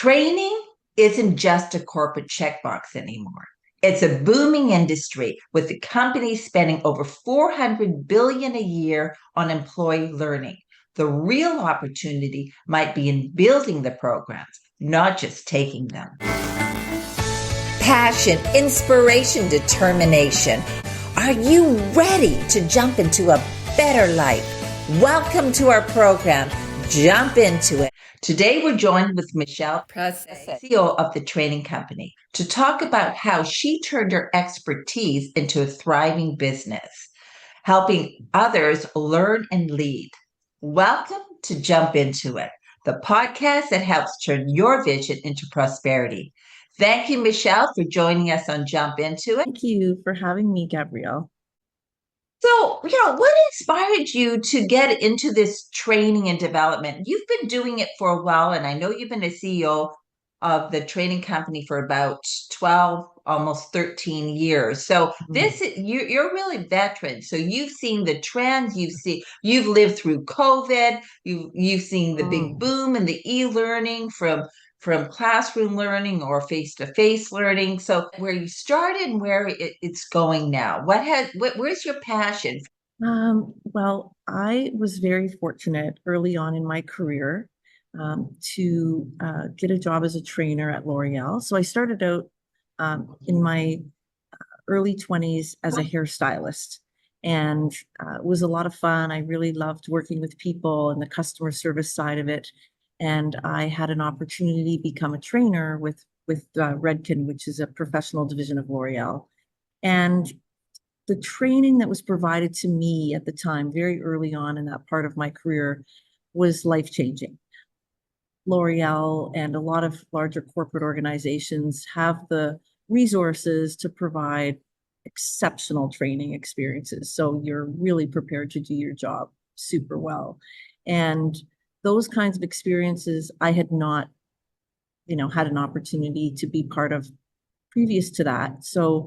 Training isn't just a corporate checkbox anymore. It's a booming industry with the companies spending over 400 billion a year on employee learning. The real opportunity might be in building the programs, not just taking them. Passion, inspiration, determination. Are you ready to jump into a better life? Welcome to our program, Jump Into It. Today, we're joined with Michelle Presse, CEO of the training company, to talk about how she turned her expertise into a thriving business, helping others learn and lead. Welcome to Jump Into It, the podcast that helps turn your vision into prosperity. Thank you, Michelle, for joining us on Jump Into It. Thank you for having me, Gabrielle. So, what inspired you to get into this training and development? You've been doing it for a while, and I know you've been a CEO of the training company for about 12, almost 13 years. So you're really veteran. So you've seen the trends, you've lived through COVID, you've seen the big boom in the e-learning from classroom learning or face-to-face learning. So where you started and where it's going now, where's your passion? Well, I was very fortunate early on in my career to get a job as a trainer at L'Oreal. So I started out in my early 20s as a hairstylist, and it was a lot of fun. I really loved working with people and the customer service side of it. And I had an opportunity to become a trainer with Redken, which is a professional division of L'Oreal. And the training that was provided to me at the time, very early on in that part of my career, was life-changing. L'Oreal and a lot of larger corporate organizations have the resources to provide exceptional training experiences. So you're really prepared to do your job super well. And those kinds of experiences I had not, had an opportunity to be part of previous to that. So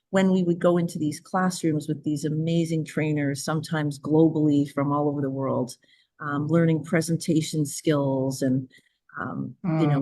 when we would go into these classrooms with these amazing trainers, sometimes globally from all over the world, learning presentation skills and,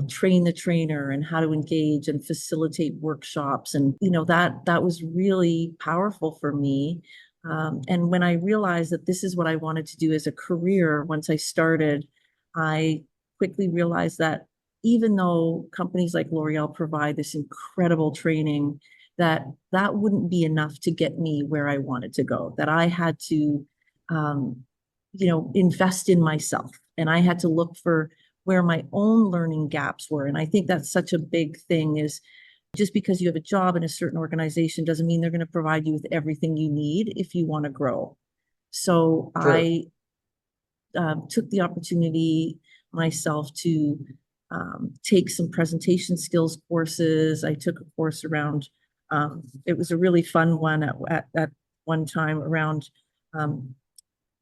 train the trainer and how to engage and facilitate workshops. And, that was really powerful for me. And when I realized that this is what I wanted to do as a career, once I started, I quickly realized that even though companies like L'Oreal provide this incredible training, that wouldn't be enough to get me where I wanted to go, that I had to, invest in myself, and I had to look for where my own learning gaps were. And I think that's such a big thing, is just because you have a job in a certain organization doesn't mean they're going to provide you with everything you need if you want to grow. So True. I took the opportunity myself to take some presentation skills courses. I took a course around, it was a really fun one at one time around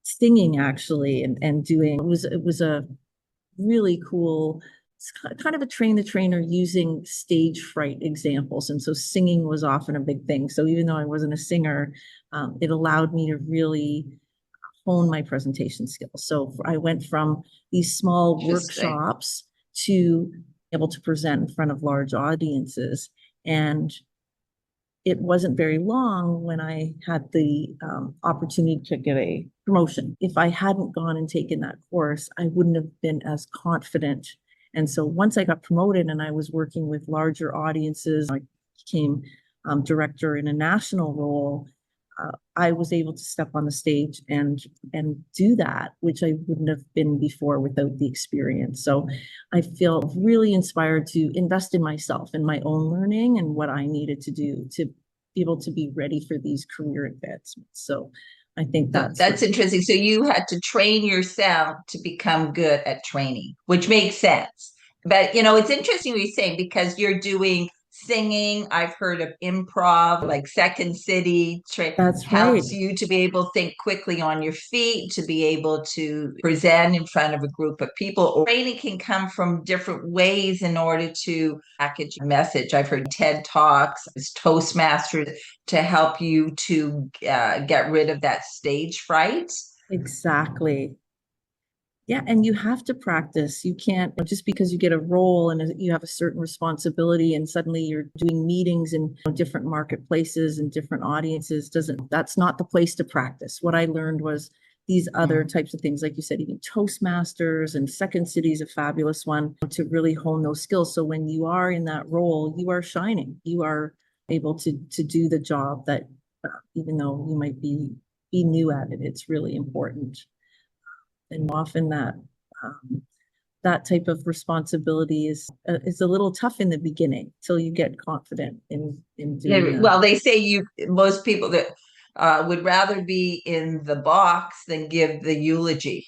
singing, actually, and doing, it was a really cool, it's kind of a train the trainer using stage fright examples. And so singing was often a big thing. So even though I wasn't a singer, it allowed me to really hone my presentation skills. So I went from these small workshops to be able to present in front of large audiences. And it wasn't very long when I had the opportunity to get a promotion. If I hadn't gone and taken that course, I wouldn't have been as confident. And so once I got promoted and I was working with larger audiences, I became director in a national role. I was able to step on the stage and do that, which I wouldn't have been before without the experience. So I feel really inspired to invest in myself and my own learning and what I needed to do to be able to be ready for these career advancements. So I think that's interesting. So you had to train yourself to become good at training, which makes sense. But, it's interesting what you're saying, because you're doing singing. I've heard of improv, like Second City. That's helps right. you to be able to think quickly on your feet, to be able to present in front of a group of people. Training can come from different ways in order to package a message. I've heard TED Talks, Toastmasters, to help you to get rid of that stage fright. Exactly. Yeah, and you have to practice. You can't just because you get a role and you have a certain responsibility and suddenly you're doing meetings in different marketplaces and different audiences that's not the place to practice. What I learned was these other types of things, like you said, even Toastmasters and Second City is a fabulous one to really hone those skills. So when you are in that role, you are shining. You are able to do the job that even though you might be new at it, it's really important. And often um, that type of responsibility is a little tough in the beginning till you get confident in doing Yeah, that. well, they say most people that would rather be in the box than give the eulogy.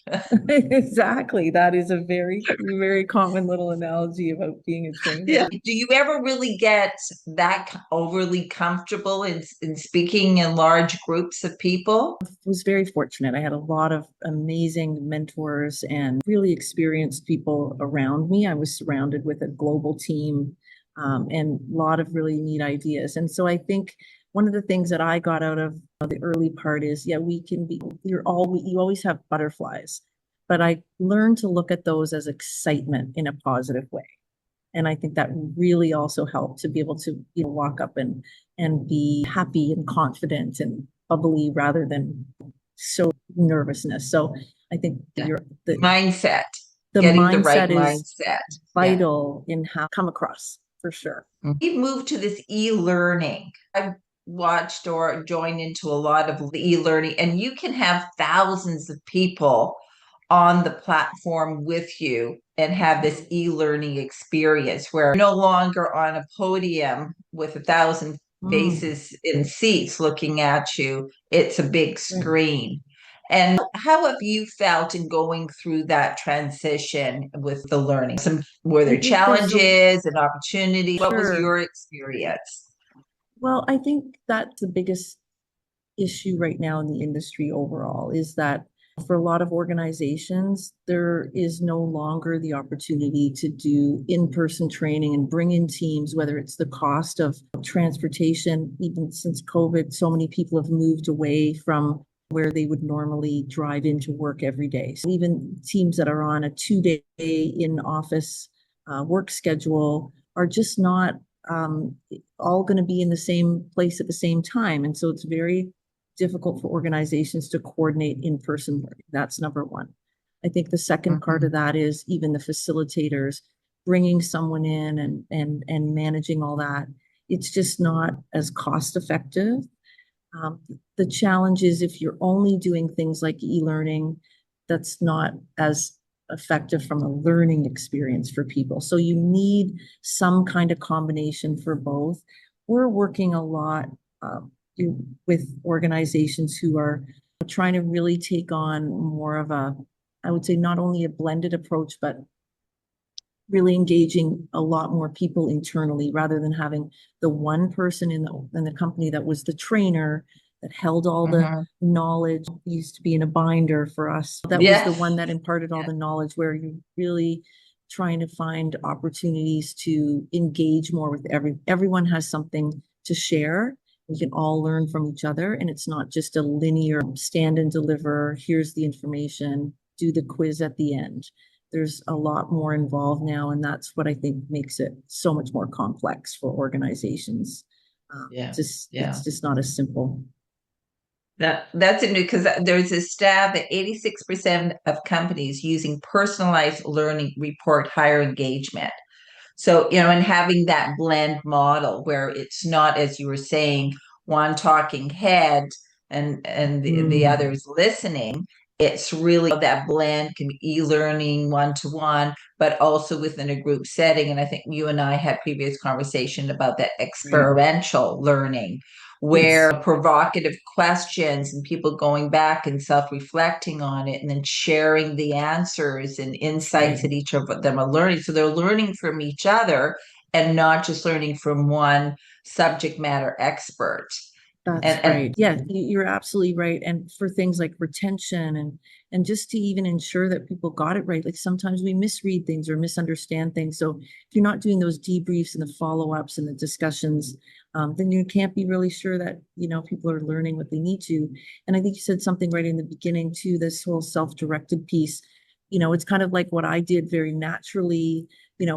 Exactly. That is a very common little analogy about being a Yeah. trainer. Do you ever really get that overly comfortable in speaking in large groups of people? Was very fortunate. I had a lot of amazing mentors and really experienced people around me. I was surrounded with a global team and a lot of really neat ideas. And so I think one of the things that I got out of the early part is, yeah, you always have butterflies, but I learned to look at those as excitement in a positive way. And I think that really also helped to be able to, walk up and be happy and confident and bubbly rather than so nervousness. So I think Yeah. the Mindset, the getting the right mindset is mindset. Yeah. vital in how come across for sure. We've moved to this e-learning. I've watched or joined into a lot of the e-learning, and you can have thousands of people on the platform with you and have this e-learning experience where you're no longer on a podium with 1,000 Mm, faces in seats looking at you. It's a big right. screen. And how have you felt in going through that transition with the learning? Were I there think challenges and opportunities? What was sure. your experience? Well, I think that's the biggest issue right now in the industry overall is that for a lot of organizations, there is no longer the opportunity to do in-person training and bring in teams, whether it's the cost of transportation. Even since COVID, so many people have moved away from where they would normally drive into work every day. So even teams that are on a 2-day in office work schedule are just not all going to be in the same place at the same time. And so it's very difficult for organizations to coordinate in-person learning. That's number one. I think the second part of that is even the facilitators bringing someone in and managing all that. It's just not as cost effective. The challenge is if you're only doing things like e-learning, that's not as effective from a learning experience for people. So you need some kind of combination for both. We're working a lot with organizations who are trying to really take on more of I would say not only a blended approach, but really engaging a lot more people internally rather than having the one person in the company that was the trainer that held all the knowledge. It used to be in a binder for us. That was the one Yes. that imparted all the knowledge where you're really trying to find opportunities to engage more with everyone has something to share. We can all learn from each other, and it's not just a linear stand and deliver. Here's the information, do the quiz at the end. There's a lot more involved now, and that's what I think makes it so much more complex for organizations. Yeah. It's just not as simple. That's a new because there's a stat that 86% of companies using personalized learning report higher engagement. So, and having that blend model where it's not, as you were saying, one talking head and the others listening. It's really that blend can be e-learning one-to-one, but also within a group setting. And I think you and I had previous conversation about that Right. experiential learning, where Yes. provocative questions and people going back and self-reflecting on it and then sharing the answers and insights Right. that each of them are learning. So they're learning from each other and not just learning from one subject matter expert. That's And right. Yeah, you're absolutely right. And for things like retention and just to even ensure that people got it right, like sometimes we misread things or misunderstand things. So if you're not doing those debriefs and the follow-ups and the discussions, then you can't be really sure that people are learning what they need to. And I think you said something right in the beginning too, this whole self-directed piece. it's kind of like what I did very naturally,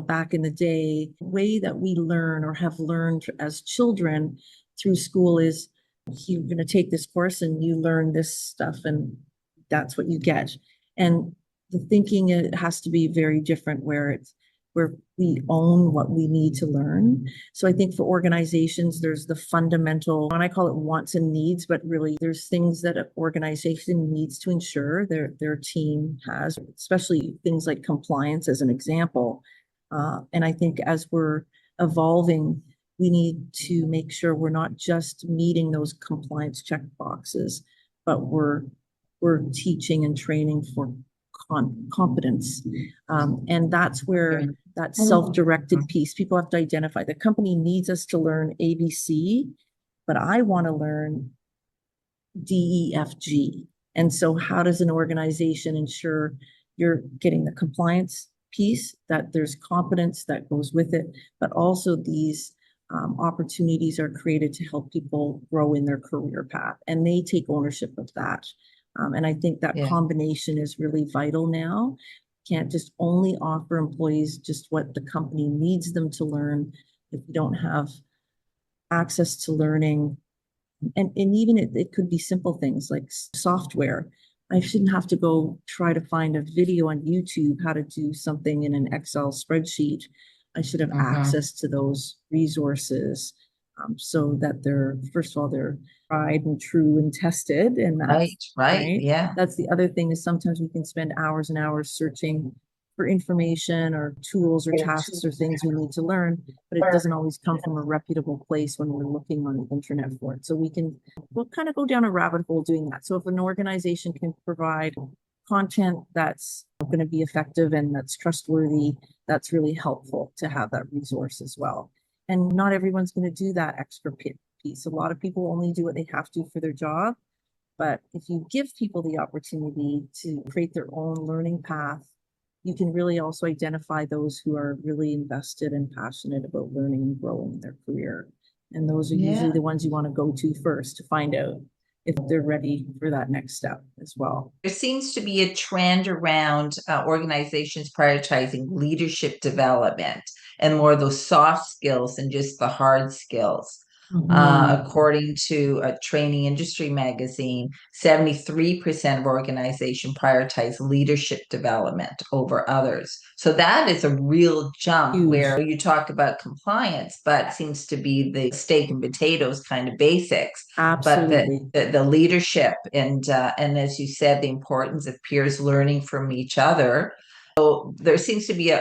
back in the day. The way that we learn or have learned as children through school is you're going to take this course and you learn this stuff and that's what you get. And the thinking, it has to be very different where we own what we need to learn. So I think for organizations, there's the fundamental, and I call it wants and needs, but really there's things that an organization needs to ensure their team has, especially things like compliance as an example. And I think as we're evolving, we need to make sure we're not just meeting those compliance check boxes, but we're teaching and training for competence. And that's where that self-directed piece, people have to identify the company needs us to learn ABC, but I want to learn DEFG. And so how does an organization ensure you're getting the compliance piece, that there's competence that goes with it, but also these opportunities are created to help people grow in their career path, and they take ownership of that. And I think that combination is really vital now. Can't just only offer employees just what the company needs them to learn if you don't have access to learning. And even it could be simple things like software. I shouldn't have to go try to find a video on YouTube how to do something in an Excel spreadsheet. I should have access to those resources so that they're, first of all, they're tried and true and tested. And that's right. Yeah. That's the other thing, is sometimes we can spend hours and hours searching for information or tools or tasks or things we need to learn, but it doesn't always come from a reputable place when we're looking on the internet for it. So we'll kind of go down a rabbit hole doing that. So if an organization can provide content that's going to be effective and that's trustworthy, that's really helpful to have that resource as well. And not everyone's going to do that extra piece. A lot of people only do what they have to for their job. But if you give people the opportunity to create their own learning path, you can really also identify those who are really invested and passionate about learning and growing in their career. And those are usually the ones you want to go to first to find out if they're ready for that next step as well. There seems to be a trend around organizations prioritizing leadership development and more of those soft skills than just the hard skills. According to a training industry magazine, 73% of organizations prioritize leadership development over others. So that is a real jump. Where you talk about compliance, but it seems to be the steak and potatoes kind of basics. Absolutely. But the leadership and as you said, the importance of peers learning from each other. So there seems to be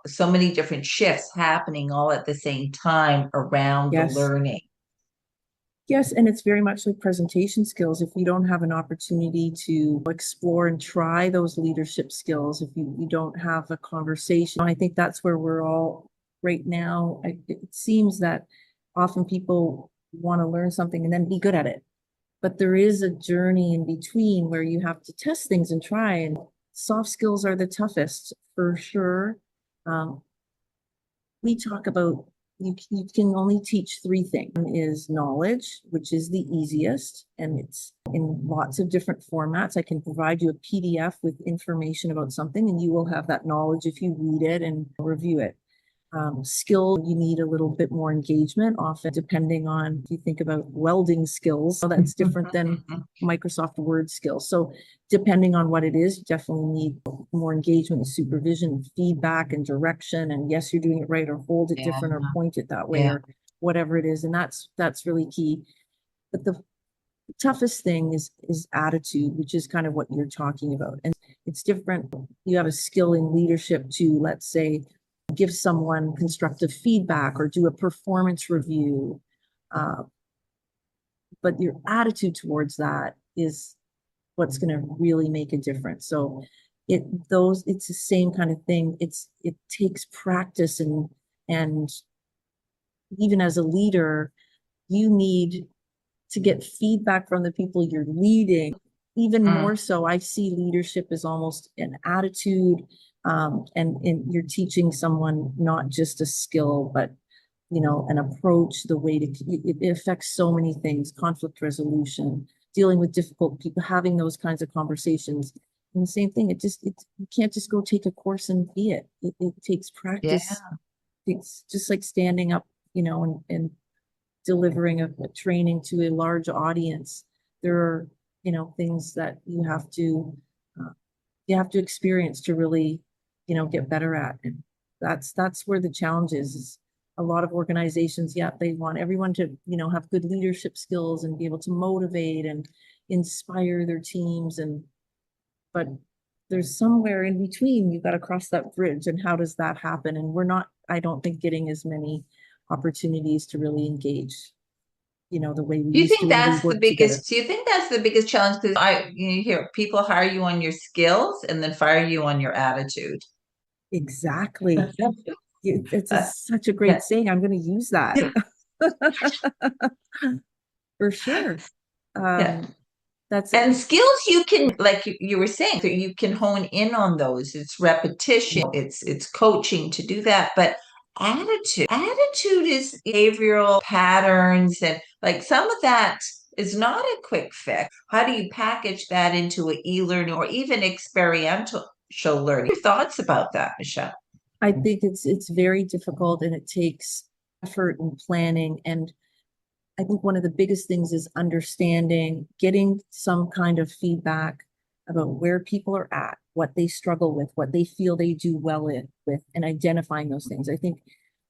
so many different shifts happening all at the same time around the learning. Yes, and it's very much like presentation skills. If you don't have an opportunity to explore and try those leadership skills, if you don't have a conversation, I think that's where we're all right now. It seems that often people want to learn something and then be good at it. But there is a journey in between where you have to test things and try, and soft skills are the toughest for sure. We talk about you can only teach three things. One is knowledge, which is the easiest, and it's in lots of different formats. I can provide you a PDF with information about something, and you will have that knowledge if you read it and review it. Skill, you need a little bit more engagement, often depending on, if you think about welding skills, so that's different than Microsoft Word skills. So depending on what it is, you definitely need more engagement, supervision, feedback, and direction. And yes, you're doing it right, or hold it different, or point it that way, or whatever it is. And that's really key. But the toughest thing is attitude, which is kind of what you're talking about. And it's different. You have a skill in leadership to, let's say, give someone constructive feedback or do a performance review. But your attitude towards that is what's going to really make a difference. So it's the same kind of thing. It takes practice, and even as a leader, you need to get feedback from the people you're leading. Even more so, I see leadership as almost an attitude. And you're teaching someone not just a skill, but an approach, the way to, it affects so many things: conflict resolution, dealing with difficult people, having those kinds of conversations. And the same thing, you can't just go take a course and be it. It takes Yeah. practice. It's just like standing up, and delivering a training to a large audience. There are, things that uh, you have to experience to really, get better at. And that's where the challenge is a lot of organizations, yeah, they want everyone to, have good leadership skills and be able to motivate and inspire their teams. But there's somewhere in between, you've got to cross that bridge. And how does that happen? And we're not, I don't think, getting as many opportunities to really engage, the way we Do you used to think when we that's the worked together. biggest, do you think that's the biggest challenge? Because you hear people hire you on your skills and then fire you on your attitude. Exactly. It's Uh, such a great saying. I'm going to use that for sure. yeah. That's And skills you can, like you were saying, so you can hone in on those. It's repetition, it's coaching to do that. But attitude is behavioral patterns, and like some of that is not a quick fix. How do you package that into an e-learning or even experiential learning? Your thoughts about that, Michelle? I think it's very difficult, and it takes effort and planning. And I think one of the biggest things is understanding, getting some kind of feedback about where people are at, what they struggle with, what they feel they do well with, and identifying those things. I think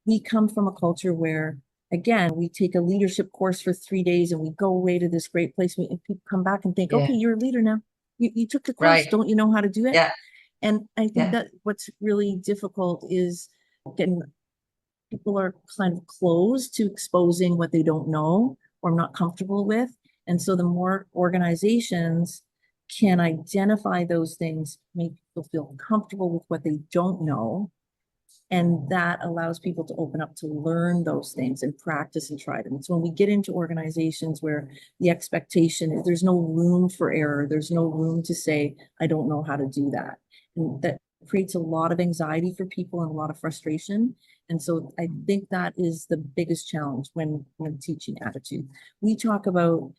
we come from a culture where, again, we take a leadership course for 3 days and we go away to this great place. And people come back and think, Yeah. okay, you're a leader now. You took the course. Right. Don't you know how to do it? Yeah. And I think Yeah. that what's really difficult is getting people are kind of closed to exposing what they don't know or not comfortable with. And so the more organizations can identify those things, make people feel comfortable with what they don't know, and that allows people to open up to learn those things and practice and try them. And so when we get into organizations where the expectation is there's no room for error, there's no room to say, I don't know how to do that. And that creates a lot of anxiety for people and a lot of frustration. And so I think that is the biggest challenge when teaching attitude. We talk about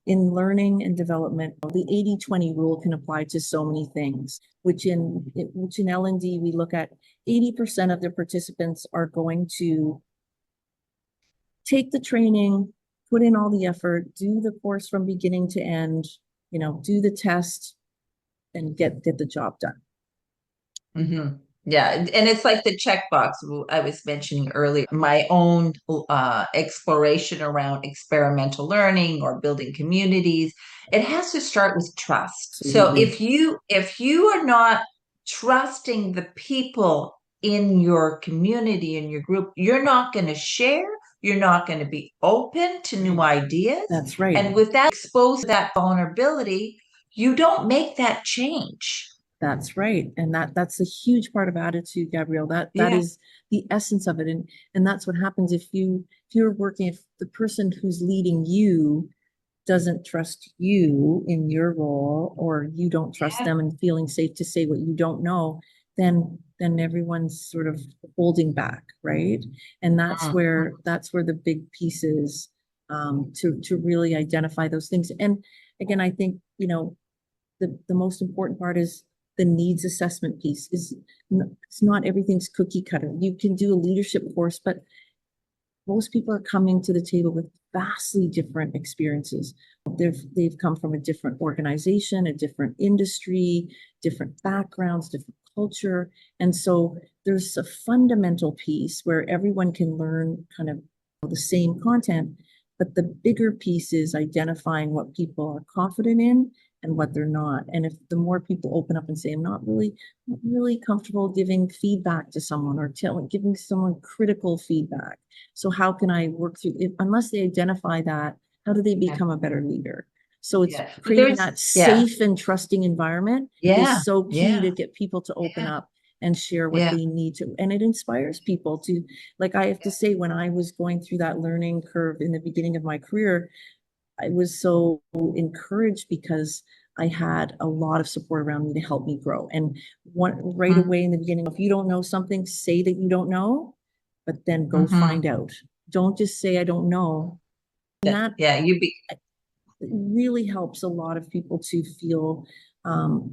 in learning and development, the 80-20 rule can apply to so many things, which in L&D, we look at 80% of the participants are going to take the training, put in all the effort, do the course from beginning to end, do the test, and get the job done. Mm-hmm. Yeah, and it's like the checkbox I was mentioning earlier, my own exploration around experimental learning or building communities. It has to start with trust. So Absolutely. if you are not trusting the people in your community, in your group, you're not going to share, you're not going to be open to new ideas. That's right. And with that exposed that vulnerability, you don't make that change. That's right. And that's a huge part of attitude, Gabrielle. That Yeah. is the essence of it. And that's what happens if you're working, if the person who's leading you doesn't trust you in your role, or you don't trust Yeah. them and feeling safe to say what you don't know, then everyone's sort of holding back, right? And that's where the big piece is, to really identify those things. And again, I think, the most important part is the needs assessment piece. It's not everything's cookie cutter. You can do a leadership course, but most people are coming to the table with vastly different experiences. They've come from a different organization, a different industry, different backgrounds, different culture. And so there's a fundamental piece where everyone can learn kind of the same content, but the bigger piece is identifying what people are confident in and what they're not. And if the more people open up and say, I'm not really comfortable giving feedback to someone or giving someone critical feedback. So how can I work through it? Unless they identify that, how do they become a better leader? So it's creating that safe and trusting environment is so key to get people to open up and share what they need to. And it inspires people to, like, I have to say, when I was going through that learning curve in the beginning of my career, I was so encouraged because I had a lot of support around me to help me grow. And right away in the beginning, if you don't know something, say that you don't know, but then go find out. Don't just say I don't know. And that Yeah, it really helps a lot of people to feel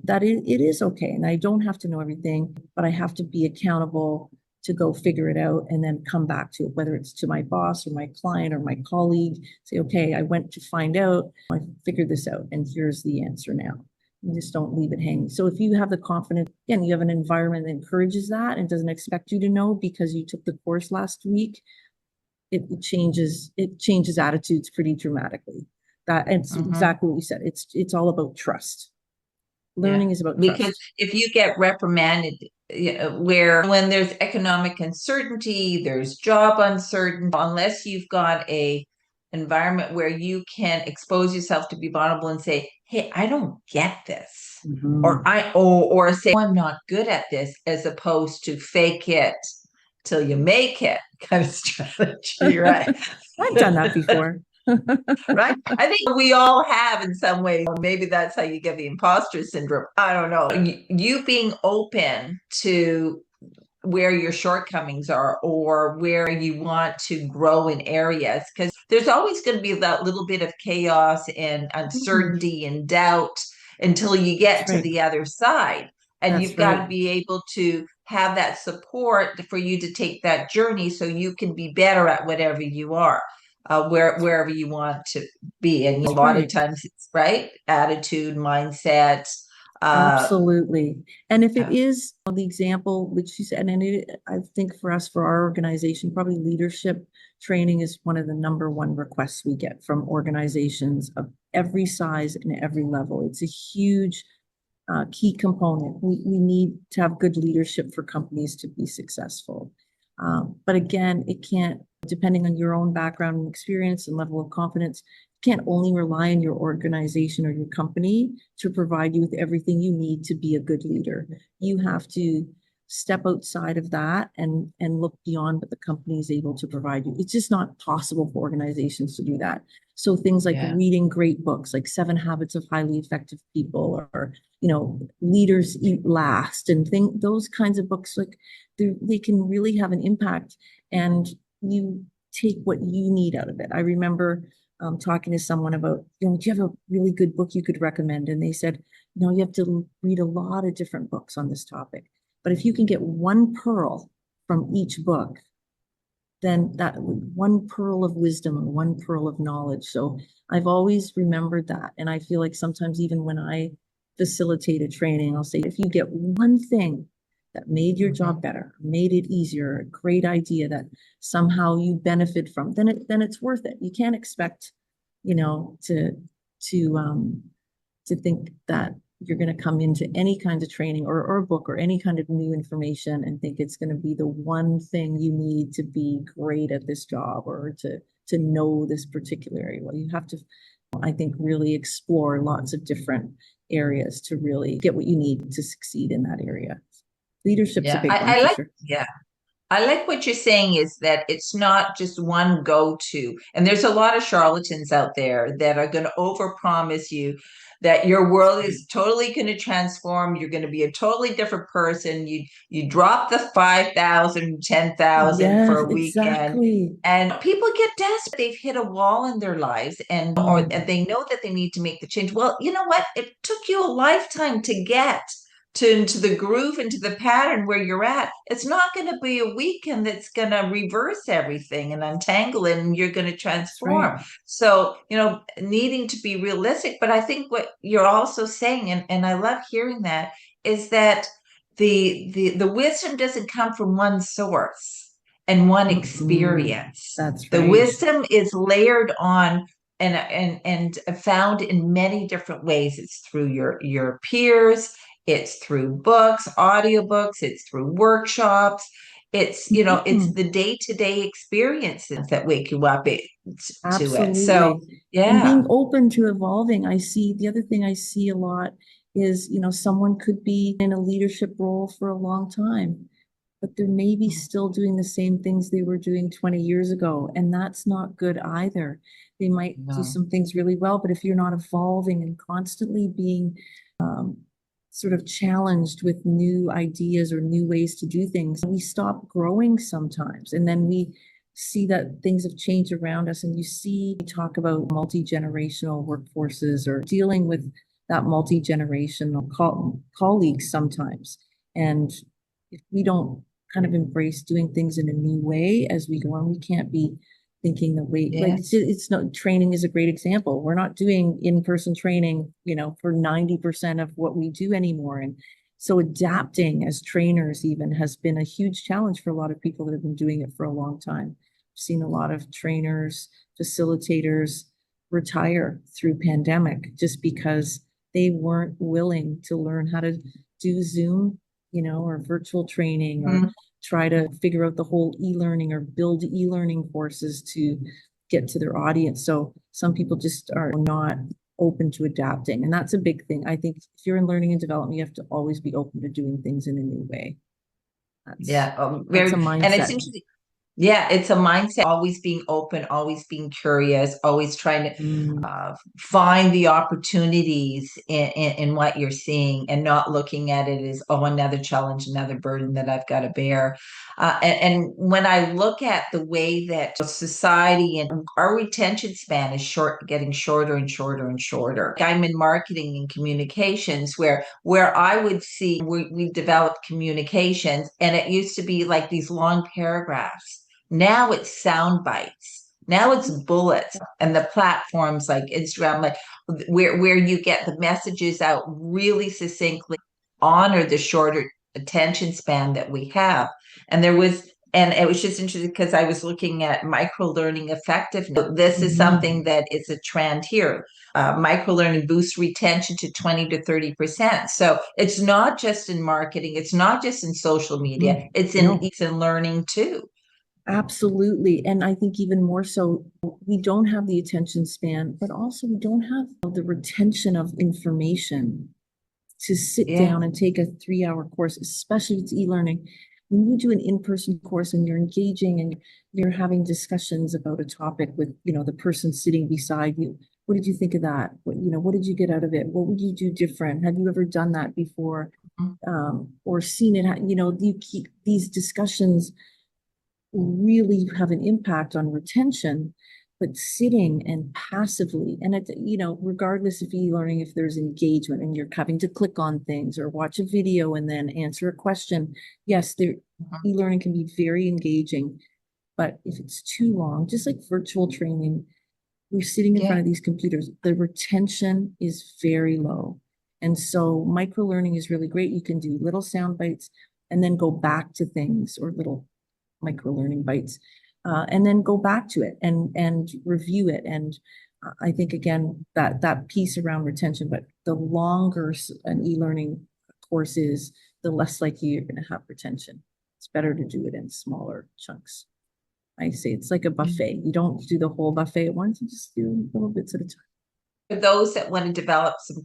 that it is okay. And I don't have to know everything, but I have to be accountable to go figure it out and then come back to it, whether it's to my boss or my client or my colleague, say, okay, I went to find out, I figured this out, and here's the answer now. You just don't leave it hanging. So if you have the confidence, again, you have an environment that encourages that and doesn't expect you to know because you took the course last week, it changes attitudes pretty dramatically. That it's exactly what you said. It's all about trust. Learning is about because trust. if you get reprimanded, where when there's economic uncertainty, there's job uncertainty, unless you've got a environment where you can expose yourself to be vulnerable and say, hey, I don't get this. Or say, oh, I'm not good at this, as opposed to fake it till you make it kind of strategy, right? I've done that before. Right? I think we all have in some way. Maybe that's how you get the imposter syndrome. I don't know. You being open to where your shortcomings are or where you want to grow in areas, because there's always going to be that little bit of chaos and uncertainty and doubt until you get to the other side. And you've got to be able to have that support for you to take that journey so you can be better at whatever you are. Wherever you want to be. And a lot of times it's attitude, mindset. Absolutely. And if it is the example, which you said, and I think for us, for our organization, probably leadership training is one of the #1 requests we get from organizations of every size and every level. It's a huge key component. We need to have good leadership for companies to be successful. But again, it can't, depending on your own background and experience and level of confidence, you can't only rely on your organization or your company to provide you with everything you need to be a good leader. You have to step outside of that and look beyond what the company is able to provide you. It's just not possible for organizations to do that. So things like reading great books, like 7 Habits of Highly Effective People, or, Leaders Eat Last, and those kinds of books, like they can really have an impact, and you take what you need out of it. I remember talking to someone about, do you have a really good book you could recommend? And they said, you have to read a lot of different books on this topic. But if you can get one pearl from each book, then that one pearl of wisdom or one pearl of knowledge. So I've always remembered that. And I feel like sometimes even when I facilitate a training, I'll say, if you get one thing that made your job better, made it easier, a great idea that somehow you benefit from, then it's worth it. You can't expect, to think that you're going to come into any kind of training or a book or any kind of new information and think it's going to be the one thing you need to be great at this job or to know this particular area. Well, you have to, I think, really explore lots of different areas to really get what you need to succeed in that area. Leadership's a big one. I like, I like what you're saying is that it's not just one go-to. And there's a lot of charlatans out there that are going to overpromise you that your world is totally going to transform. You're going to be a totally different person. You drop the 5,000, 10,000 for a weekend, and people get desperate. They've hit a wall in their lives, and they know that they need to make the change. Well, you know what? It took you a lifetime to get into the groove, into the pattern where you're at. It's not going to be a weekend that's going to reverse everything and untangle it, and you're going to transform. So, needing to be realistic. But I think what you're also saying, and I love hearing that, is that the wisdom doesn't come from one source and one experience. That's The wisdom is layered on and found in many different ways. It's through your peers. It's through books, audiobooks, it's through workshops. It's, it's the day-to-day experiences that wake you up to it. So, and being open to evolving. The other thing I see a lot is, someone could be in a leadership role for a long time, but they're maybe still doing the same things they were doing 20 years ago. And that's not good either. They might do some things really well, but if you're not evolving and constantly being sort of challenged with new ideas or new ways to do things, we stop growing sometimes. And then we see that things have changed around us. And you talk about multi-generational workforces or dealing with that multi-generational colleagues sometimes. And if we don't kind of embrace doing things in a new way as we go on, we can't be thinking the way, like it's not, training is a great example. We're not doing in-person training, for 90% of what we do anymore. And so adapting as trainers even has been a huge challenge for a lot of people that have been doing it for a long time. I've seen a lot of trainers, facilitators retire through pandemic just because they weren't willing to learn how to do Zoom, or virtual training, or try to figure out the whole e-learning or build e-learning courses to get to their audience. So some people just are not open to adapting. And that's a big thing. I think if you're in learning and development, you have to always be open to doing things in a new way. That's That's a mindset. And it's interesting. Yeah, it's a mindset, always being open, always being curious, always trying to find the opportunities in what you're seeing, and not looking at it as, oh, another challenge, another burden that I've got to bear. And when I look at the way that society and our retention span is getting shorter and shorter and shorter. I'm in marketing and communications where I would see we developed communications, and it used to be like these long paragraphs. Now it's sound bites. Now it's bullets, and the platforms like Instagram, like where you get the messages out really succinctly, honor the shorter attention span that we have. And it was just interesting because I was looking at microlearning effectiveness. This is something that is a trend here. Microlearning boosts retention to 20 to 30%. So it's not just in marketing, it's not just in social media, it's in learning too. Absolutely. And I think even more so, we don't have the attention span, but also we don't have the retention of information to sit down and take a 3-hour course, especially if it's e-learning. When you do an in-person course and you're engaging and you're having discussions about a topic with, the person sitting beside you, what did you think of that? What did you get out of it? What would you do different? Have you ever done that before? Or seen it? You keep these discussions really have an impact on retention, but sitting and passively, and regardless of e-learning, if there's engagement and you're having to click on things or watch a video and then answer a question, yes, e-learning can be very engaging, but if it's too long, just like virtual training, we're sitting in front of these computers, the retention is very low. And so microlearning is really great. You can do little sound bites and then go back to things, or little microlearning bites, and then go back to it and review it. And I think, again, that piece around retention, but the longer an e-learning course is, the less likely you're going to have retention. It's better to do it in smaller chunks. I say it's like a buffet. You don't do the whole buffet at once, you just do little bits at a time. For those that want to develop some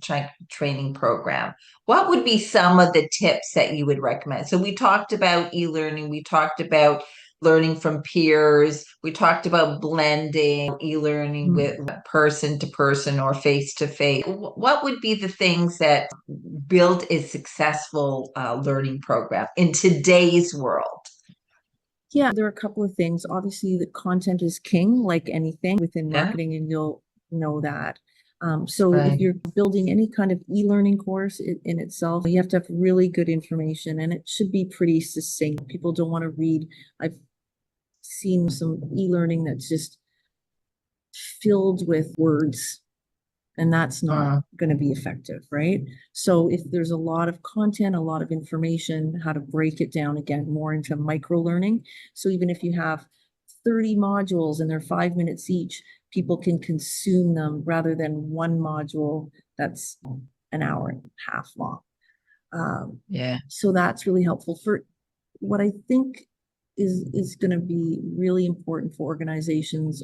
training program, what would be some of the tips that you would recommend? So we talked about e-learning, we talked about learning from peers, we talked about blending e-learning with person to person or face to face. What would be the things that build a successful learning program in today's world? Yeah, there are a couple of things. Obviously, the content is king, like anything within marketing, and you'll know that. So if you're building any kind of e-learning course in itself, you have to have really good information, and it should be pretty succinct. People don't want to read. I've seen some e-learning that's just filled with words, and that's not going to be effective, right? So if there's a lot of content, a lot of information, how to break it down, again, more into micro-learning. So even if you have 30 modules and they're 5 minutes each, people can consume them rather than one module that's an hour and a half long. So that's really helpful. For what I think is going to be really important for organizations,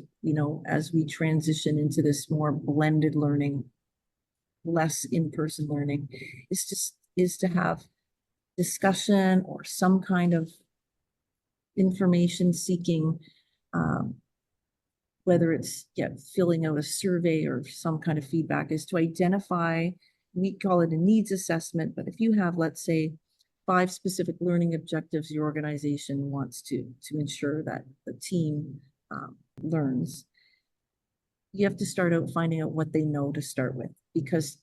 as we transition into this more blended learning, less in-person learning, is to have discussion or some kind of information seeking, whether it's filling out a survey or some kind of feedback, is to identify, we call it a needs assessment, but if you have, let's say, 5 specific learning objectives your organization wants to ensure that the team learns, you have to start out finding out what they know to start with, because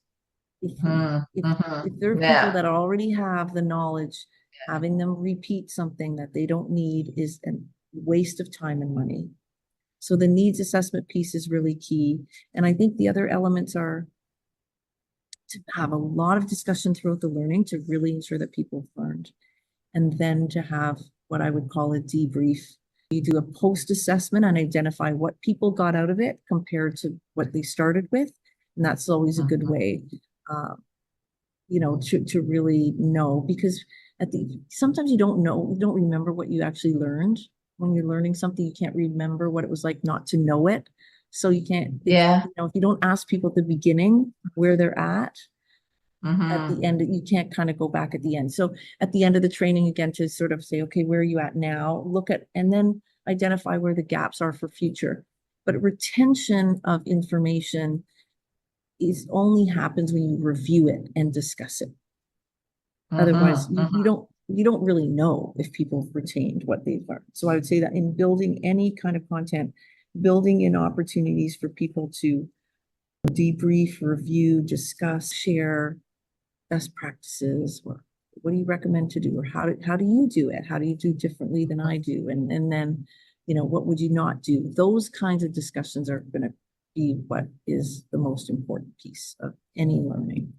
If if if there are Mm-hmm. people Yeah. that already have the knowledge, having them repeat something that they don't need is a waste of time and money. So the needs assessment piece is really key. And I think the other elements are to have a lot of discussion throughout the learning to really ensure that people have learned. And then to have what I would call a debrief. You do a post assessment and identify what people got out of it compared to what they started with. And that's always a good Mhm. way, uh, to really know, because sometimes you don't know, you don't remember what you actually learned. When you're learning something, you can't remember what it was like not to know it. So you can't, it's, Yeah. if you don't ask people at the beginning where they're at the Mm-hmm. end, you can't kind of go back at the end. So at the end of the training, again, to sort of say, okay, where are you at now? Look at, and then identify where the gaps are for future. But retention of information is only happens when you review it and discuss it. Otherwise, Mm-hmm. you don't really know if people have retained what they've learned. So I would say that in building any kind of content, building in opportunities for people to debrief, review, discuss, share best practices, or what do you recommend to do, or how do you do it? How do you do differently than I do? And then, what would you not do? Those kinds of discussions are going to be what is the most important piece of any learning.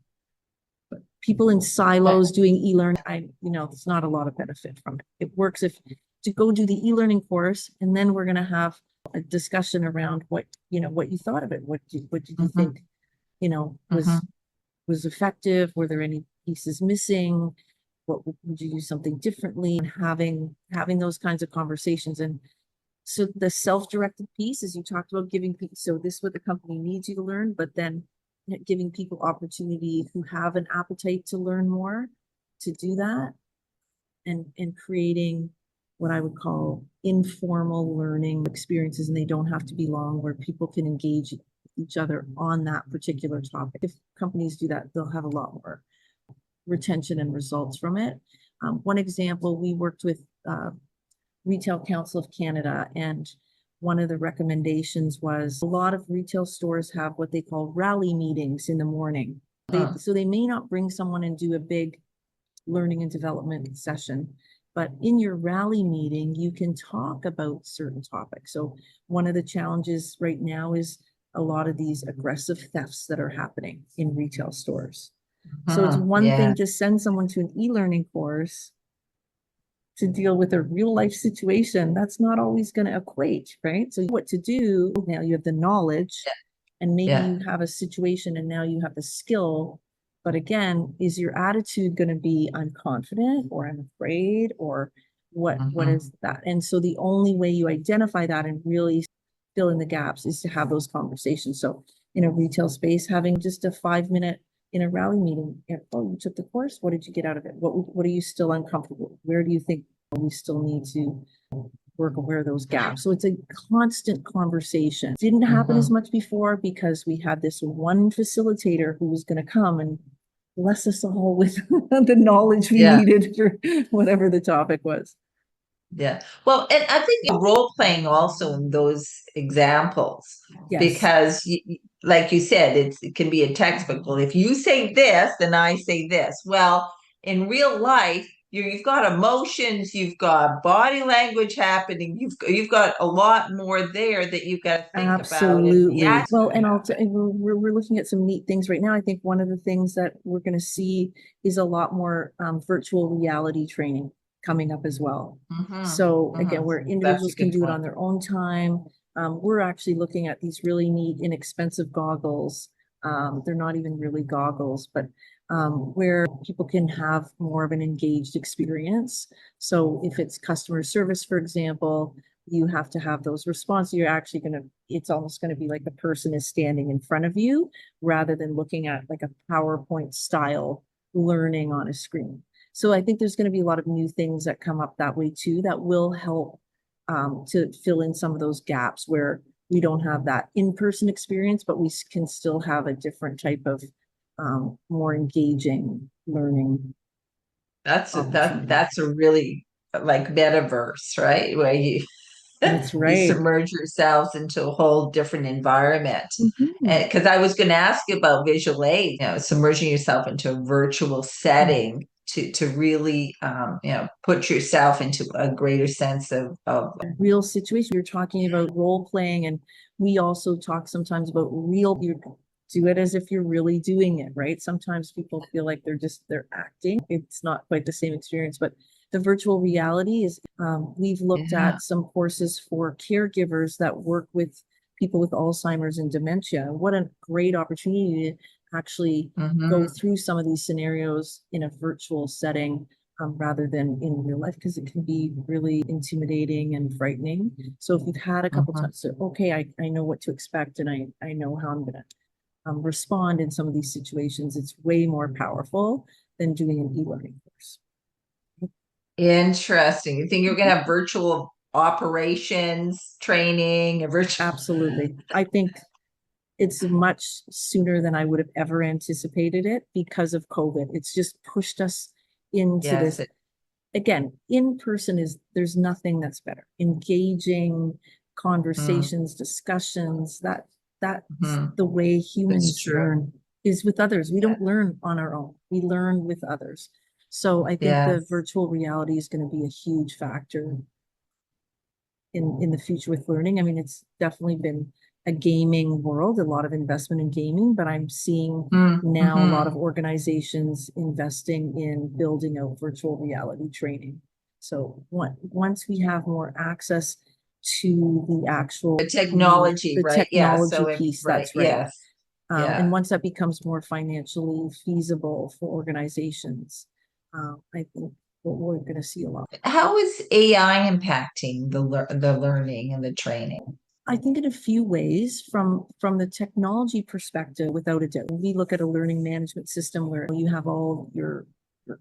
But people in silos doing e-learning, there's not a lot of benefit from it. It works if to go do the e-learning course, and then we're going to have a discussion around what you thought of it. What did you Mm-hmm. think, was effective? Were there any pieces missing? What would you do something differently? And having those kinds of conversations. And so the self-directed piece, as you talked about, giving people, so this is what the company needs you to learn, but then giving people opportunity who have an appetite to learn more to do that, and creating what I would call informal learning experiences, and they don't have to be long, where people can engage each other on that particular topic. If companies do that, they'll have a lot more retention and results from it. One example, we worked with Retail Council of Canada, and one of the recommendations was a lot of retail stores have what they call rally meetings in the morning. So they may not bring someone and do a big learning and development session, but in your rally meeting, you can talk about certain topics. So one of the challenges right now is a lot of these aggressive thefts that are happening in retail stores. So it's one Yeah. thing to send someone to an e-learning course to deal with a real life situation. That's not always going to equate, right? So what to do now, you have the knowledge, and maybe Yeah. you have a situation and now you have the skill. But again, is your attitude going to be, I'm confident, or I'm afraid, or what Mm-hmm. is that? And so the only way you identify that and really fill in the gaps is to have those conversations. So in a retail space, having just a 5 minute in a rally meeting, oh, you took the course, what did you get out of it? What are you still uncomfortable with? Where do you think we still need to work on, where are those gaps? So it's a constant conversation. Didn't happen as Mm-hmm. much before because we had this one facilitator who was going to come and bless us all with the knowledge we Yeah. needed for whatever the topic was. Yeah. Well, and I think role playing also in those examples, Yes, because like you said, it can be a textbook. Well, if you say this, then I say this. Well, in real life, you've got emotions, you've got body language happening, you've got a lot more there that you've got to think about and absolutely. react Well, to. and we're looking at some neat things right now. I think one of the things that we're going to see is a lot more virtual reality training coming up as well. Mm-hmm. So again, Mm-hmm. where That's a individuals can good do it point. on their own time. We're actually looking at these really neat, inexpensive goggles. They're not even really goggles, but where people can have more of an engaged experience. So if it's customer service, for example, you have to have those responses. You're actually going to, it's almost going to be like the person is standing in front of you rather than looking at like a PowerPoint style learning on a screen. So I think there's going to be a lot of new things that come up that way too, that will help to fill in some of those gaps where we don't have that in-person experience, but we can still have a different type of more engaging learning opportunity. That's a really like metaverse, right? Where you That's You right. submerge yourselves into a whole different environment. Mhm. Because I was going to ask you about visual aid, submerging yourself into a virtual setting to really, put yourself into a greater sense of Real situation. You're talking about role playing, and we also talk sometimes about real. You do it as if you're really doing it, right? Sometimes people feel like they're acting. It's not quite the same experience, but the virtual reality is. We've looked yeah. at some courses for caregivers that work with people with Alzheimer's and dementia. What a great opportunity to actually go Hmm. through some of these scenarios in a virtual setting, rather than in real life, because it can be really intimidating and frightening. So if you've had a couple Hmm. times, so okay, I know what to expect, and I know how I'm going to respond in some of these situations, it's way more powerful than doing an e-learning course. Interesting. You think you're going to have virtual operations training, a virtual? Absolutely. I think it's much sooner than I would have ever anticipated it because of COVID. It's just pushed us into Yes. this. Again, in person is there's nothing that's better. Engaging Mm, conversations, discussions, that's mhm. the way That's humans true. learn is with others. We Yeah. don't learn on our own. We learn with others. So I think the Yes. virtual reality is going to be a huge factor in the future with learning. I mean, it's definitely been a gaming world, a lot of investment in gaming, but I'm seeing now a lot of Mm-hmm. organizations investing in building out virtual reality training. So once we have more access to the actual The technology, the right? Yeah. So, technology piece, right. that's right. Yes. And Yeah. once that becomes more financially feasible for organizations, I think what we're going to see a lot. How is AI impacting the learning and the training? I think in a few ways, from the technology perspective, without a doubt. We look at a learning management system where you have all your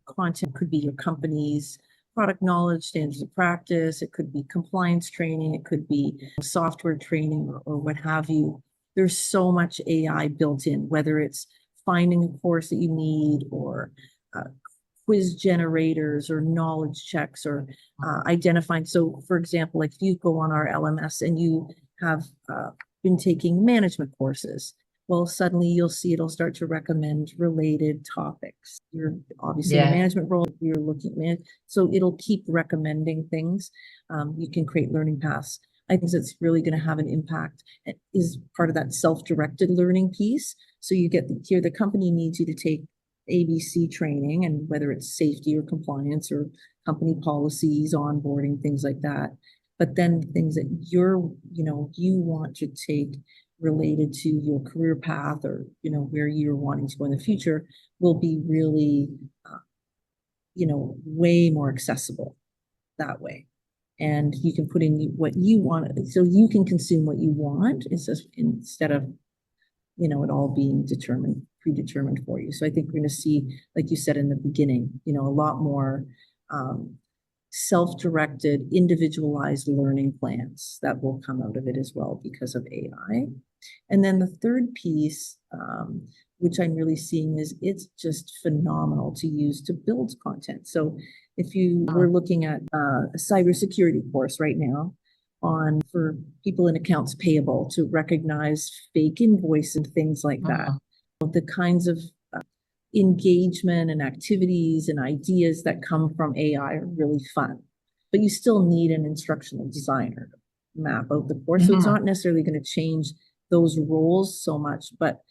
content, could be your company's product knowledge, standards of practice, it could be compliance training, it could be software training, or what have you. There's so much AI built in, whether it's finding a course that you need, or uh, quiz generators, or knowledge checks, or identifying. So, for example, like if you go on our LMS and you have been taking management courses, well, suddenly you'll see it'll start to recommend related topics. You're obviously in a Yeah. management role, you're looking at, so it'll keep recommending things. You can create learning paths. I think it's really going to have an impact. It is part of that self-directed learning piece. So you get here, the company needs you to take ABC training, and whether it's safety or compliance or company policies, onboarding, things like that. But then things that you want to take related to your career path, or, where you're wanting to go in the future, will be really, way more accessible that way. And you can put in what you want, so you can consume what you want. It's just instead of it all being predetermined for you. So I think we're going to see, like you said in the beginning, a lot more um, self-directed, individualized learning plans that will come out of it as well because of AI. And then the third piece, which I'm really seeing, is it's just phenomenal to use to build content. So if you were looking at a cybersecurity course right now on for people in accounts payable to recognize fake invoice and things like that, Mhm. the kinds of engagement and activities and ideas that come from AI are really fun. But you still need an instructional designer to map out the course. So it's Mhm. not necessarily going to change those roles so much, but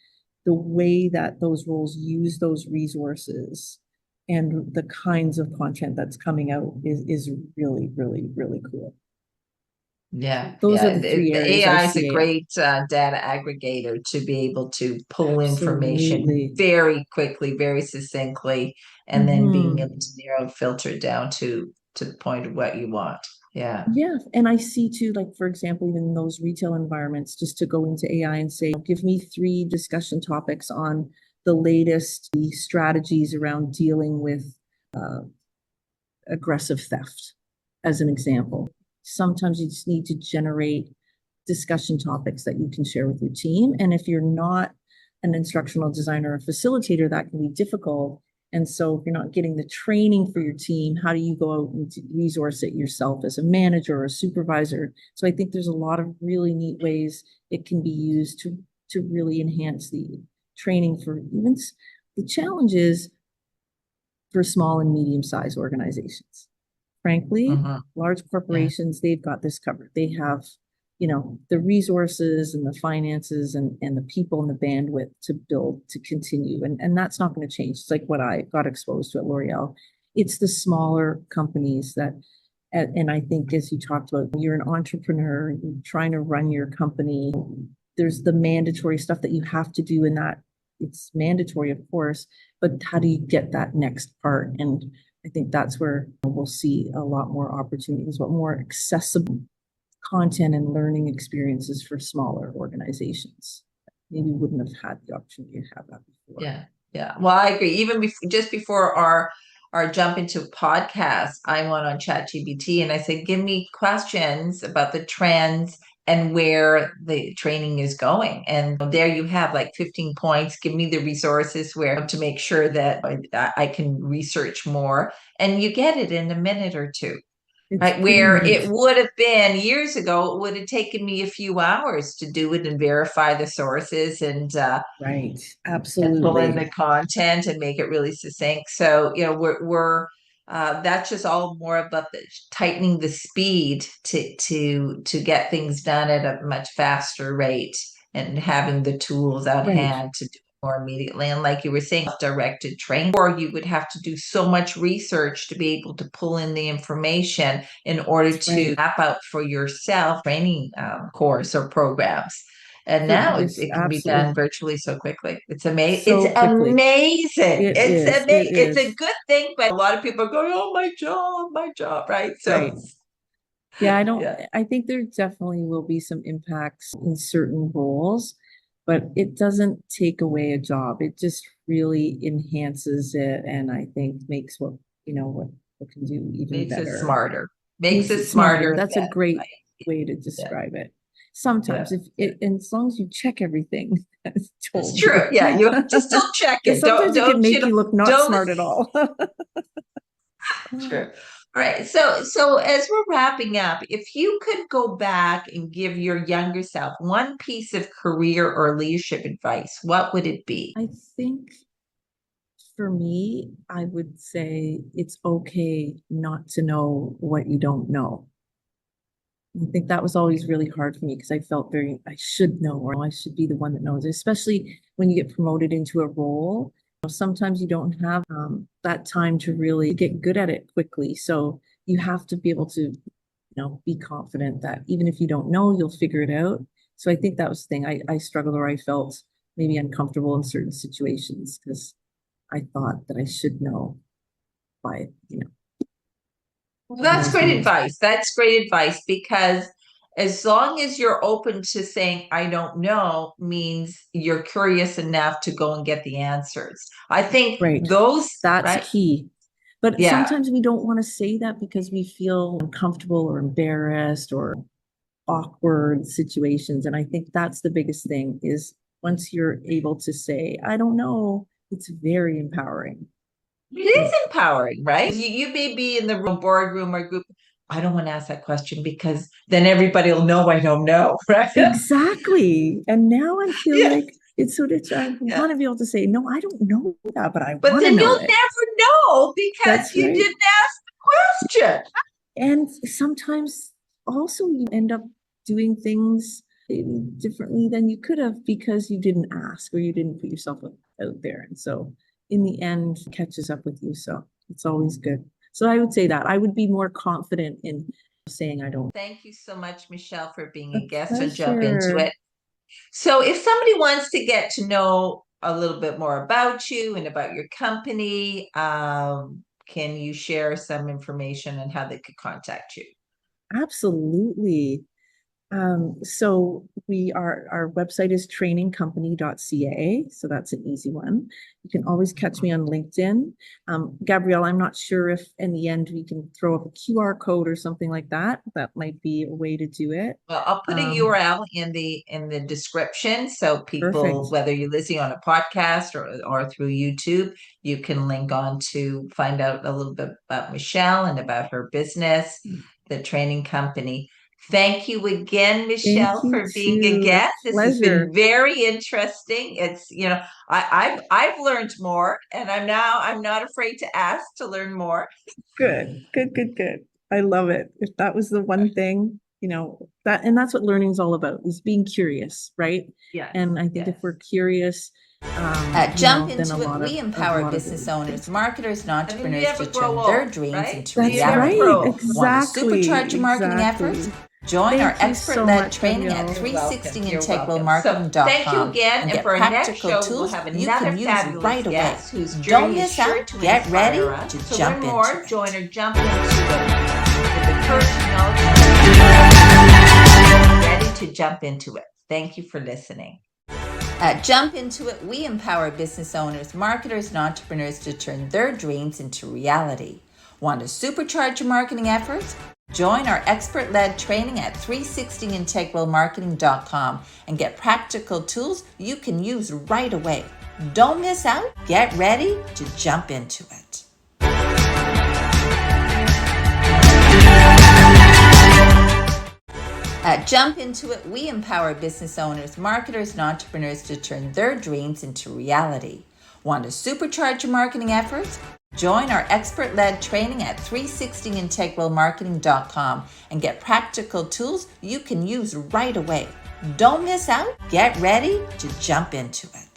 the way that those roles use those resources and the kinds of content that's coming out is really, really, really cool. Yeah, Those are yeah. the three The areas I AI is a see AI. great data aggregator to be able to pull information Absolutely. very quickly, very succinctly, and then being Mm-hmm. able to narrow filter down to the point of what you want. Yeah. Yeah, and I see too, like for example, even in those retail environments, just to go into AI and say, give me 3 discussion topics on the latest strategies around dealing with uh, aggressive theft, as an example. Sometimes you just need to generate discussion topics that you can share with your team. And if you're not an instructional designer or facilitator, that can be difficult. And so if you're not getting the training for your team, how do you go out and resource it yourself as a manager or a supervisor? So I think there's a lot of really neat ways it can be used to really enhance the training for even the challenges for small and medium-sized organizations. Frankly, large corporations, they've got this covered. They have, the resources and the finances and the people and the bandwidth to build, to continue. And that's not going to change. It's like what I got exposed to at L'Oreal. It's the smaller companies that, and I think as you talked about, you're an entrepreneur, you're trying to run your company. There's the mandatory stuff that you have to do in that. It's mandatory, of course, but how do you get that next part? And I think that's where we'll see a lot more opportunities, but more accessible content and learning experiences for smaller organizations. Maybe wouldn't have had the opportunity to have that before. Yeah, yeah. Well, I agree. Even just before our Jump Into podcast, I went on ChatGPT and I said, give me questions about the trends and where the training is going. And there you have like 15 points. Give me the resources where to make sure that I can research more. And you get it in a minute or two. Right, where it would have been years ago, it would have taken me a few hours to do it and verify the sources and right, and absolutely, pull in the content and make it really succinct. So we're that's just all more about tightening the speed to get things done at a much faster rate and having the tools at hand to do more immediately. And like you were saying, directed training, or you would have to do so much research to be able to pull in the information in order to map out for yourself training course or programs. And now it can be done virtually so quickly. It's amazing. So it's quickly. amazing. It's amazing. It it's a good thing, but a lot of people are going, "Oh, my job," right? So, yeah, I think there definitely will be some impacts in certain roles, but it doesn't take away a job. It just really enhances it, and I think makes what what can do even makes better. It smarter. Makes it smarter. That's a great way to describe it. Sometimes and as long as you check everything that's told. It's true. Yeah, you have to still check it. Sometimes it can make you look not smart at all. True. All right. So as we're wrapping up, if you could go back and give your younger self one piece of career or leadership advice, what would it be? I think for me, I would say it's okay not to know what you don't know. I think that was always really hard for me because I felt I should know, or I should be the one that knows, especially when you get promoted into a role. Sometimes you don't have that time to really get good at it quickly. So you have to be able to, be confident that even if you don't know, you'll figure it out. So I think that was the thing. I struggled, or I felt maybe uncomfortable in certain situations because I thought that I should know by, Well, that's great advice. That's great advice because as long as you're open to saying, I don't know, means you're curious enough to go and get the answers. I think that's key. But sometimes we don't want to say that because we feel uncomfortable or embarrassed or awkward situations. And I think that's the biggest thing is once you're able to say, I don't know, it's very empowering. It is empowering, right? You may be in the boardroom or group. I don't want to ask that question because then everybody will know I don't know, right? Exactly. And now I feel like it's sort of, I want to be able to say, no, I don't know that, but I want to know. But then you'll never know because you didn't ask the question. And sometimes also you end up doing things differently than you could have because you didn't ask or you didn't put yourself out there. And so in the end, it catches up with you. So it's always good. So I would say that I would be more confident in saying I don't. Thank you so much, Michelle, for being a guest on Jump Into It. So if somebody wants to get to know a little bit more about you and about your company, can you share some information on how they could contact you? Absolutely. So our website is trainingcompany.ca. So that's an easy one. You can always catch me on LinkedIn. Gabrielle, I'm not sure if in the end we can throw up a QR code or something like that. That might be a way to do it. Well, I'll put a URL in the description so people, Perfect. whether you're listening on a podcast or through YouTube, you can link on to find out a little bit about Michelle and about her business, the training company. Thank you again, Thank Michelle, you for being a too. A guest. This has been pleasure. very interesting. It's, I've learned more, and I'm not afraid to ask to learn more. Good, good, good, good. I love it. If that was the one thing, that's what learning's all about, is being curious, right? Yes, And I think if yes. we're curious, At Jump then Into It, we empower business really owners, things. marketers, and I mean, you entrepreneurs never to grow turn old, their dreams right? into That's You never reality. right. grow old. Want to Exactly. supercharge your marketing Exactly. efforts? Join our Thank you expert so led much, training at Gabrielle. You're welcome. 360 You're welcome. So thank you again. and And get for our next practical show, tools we'll have you another can use fabulous right away. guest whose Don't journey is miss sure out. to Get ready inspire us. to To jump learn more, into it. join or jump into it with the courage and knowledge. Ready to jump into it. Thank you for listening. At Jump Into It, we empower business owners, marketers, and entrepreneurs to turn their dreams into reality. Want to supercharge your marketing efforts? Join our expert-led training at 360integralmarketing.com and get practical tools you can use right away. Don't miss out. Get ready to jump into it. At Jump Into It, we empower business owners, marketers, and entrepreneurs to turn their dreams into reality. Want to supercharge your marketing efforts? Join our expert-led training at 360integralmarketing.com and get practical tools you can use right away. Don't miss out. Get ready to jump into it.